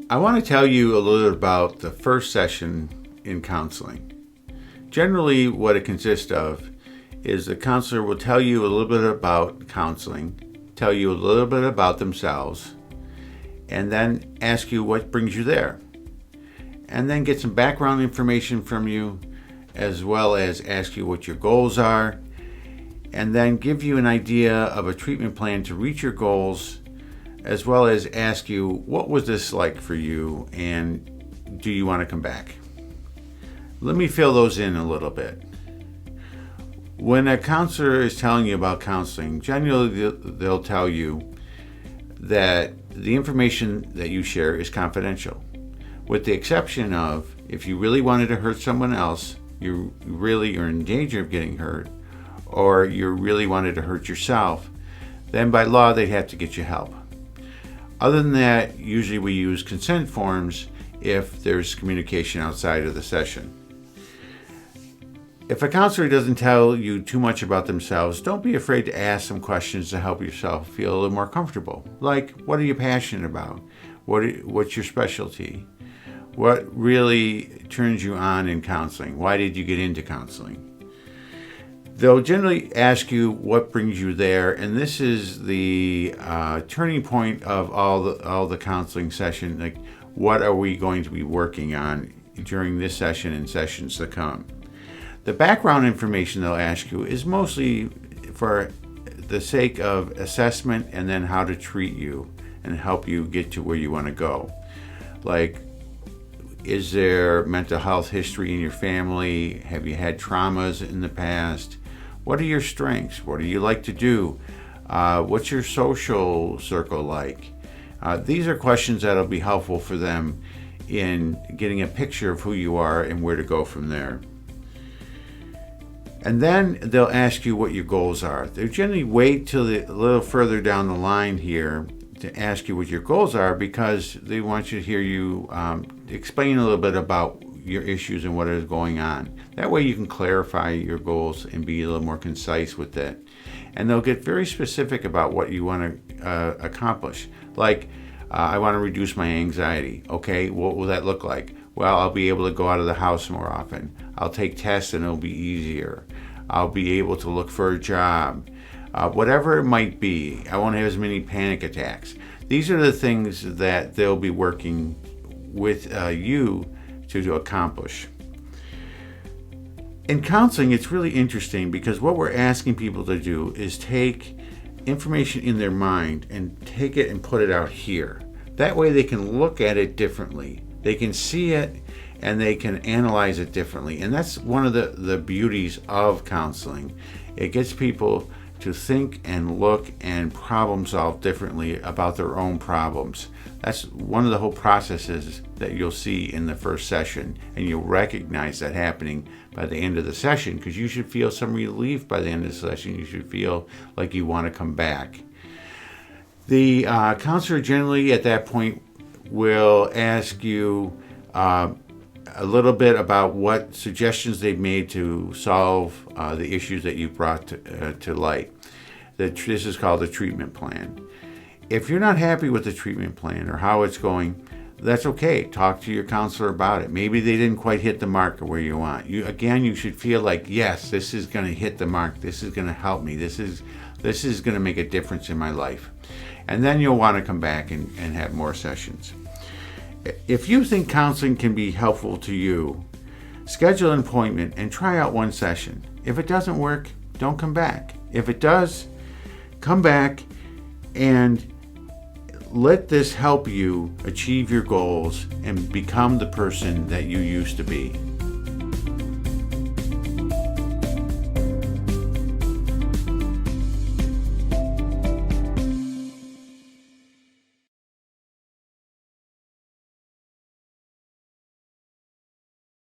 I want to tell you a little bit about the first session in counseling. Generally, what it consists of is the counselor will tell you a little bit about counseling, tell you a little bit about themselves, and then ask you what brings you there. And then get some background information from you, as well as ask you what your goals are, and then give you an idea of a treatment plan to reach your goals, as well as ask you, what was this like for you, and do you want to come back? Let me fill those in a little bit. When a counselor is telling you about counseling, generally they'll tell you that the information that you share is confidential, with the exception of if you really wanted to hurt someone else, you really are in danger of getting hurt, or you really wanted to hurt yourself, then by law they have to get you help. Other than that, usually we use consent forms if there's communication outside of the session. If a counselor doesn't tell you too much about themselves, don't be afraid to ask some questions to help yourself feel a little more comfortable. Like, what are you passionate about? What's your specialty? What really turns you on in counseling? Why did you get into counseling? They'll generally ask you what brings you there, and this is the turning point of all the counseling session. Like, what are we going to be working on during this session and sessions to come? The background information they'll ask you is mostly for the sake of assessment and then how to treat you and help you get to where you want to go. Like, is there mental health history in your family? Have you had traumas in the past? What are your strengths? What do you like to do? What's your social circle like? These are questions that'll be helpful for them in getting a picture of who you are and where to go from there. And then they'll ask you what your goals are. They generally wait till a little further down the line here to ask you what your goals are, because they want you to hear you explain a little bit about your issues and what is going on. That way you can clarify your goals and be a little more concise with that. And they'll get very specific about what you want to accomplish. Like, I want to reduce my anxiety. Okay, what will that look like? Well, I'll be able to go out of the house more often. I'll take tests and it'll be easier. I'll be able to look for a job. Whatever it might be, I won't have as many panic attacks. These are the things that they'll be working with you to accomplish. In counseling, it's really interesting because what we're asking people to do is take information in their mind and take it and put it out here. That way they can look at it differently. They can see it and they can analyze it differently. And that's one of the beauties of counseling. It gets people to think and look and problem solve differently about their own problems. That's one of the whole processes that you'll see in the first session, and you'll recognize that happening by the end of the session, because you should feel some relief by the end of the session. You should feel like you want to come back. The counselor generally at that point will ask you a little bit about what suggestions they've made to solve the issues that you brought to light. This is called the treatment plan. If you're not happy with the treatment plan or how it's going, that's okay. Talk to your counselor about it. Maybe they didn't quite hit the mark where you want. You should feel like, yes, this is going to hit the mark. This is going to help me. This is going to make a difference in my life. And then you'll want to come back and have more sessions. If you think counseling can be helpful to you, schedule an appointment and try out one session. If it doesn't work, don't come back. If it does, come back and let this help you achieve your goals and become the person that you used to be.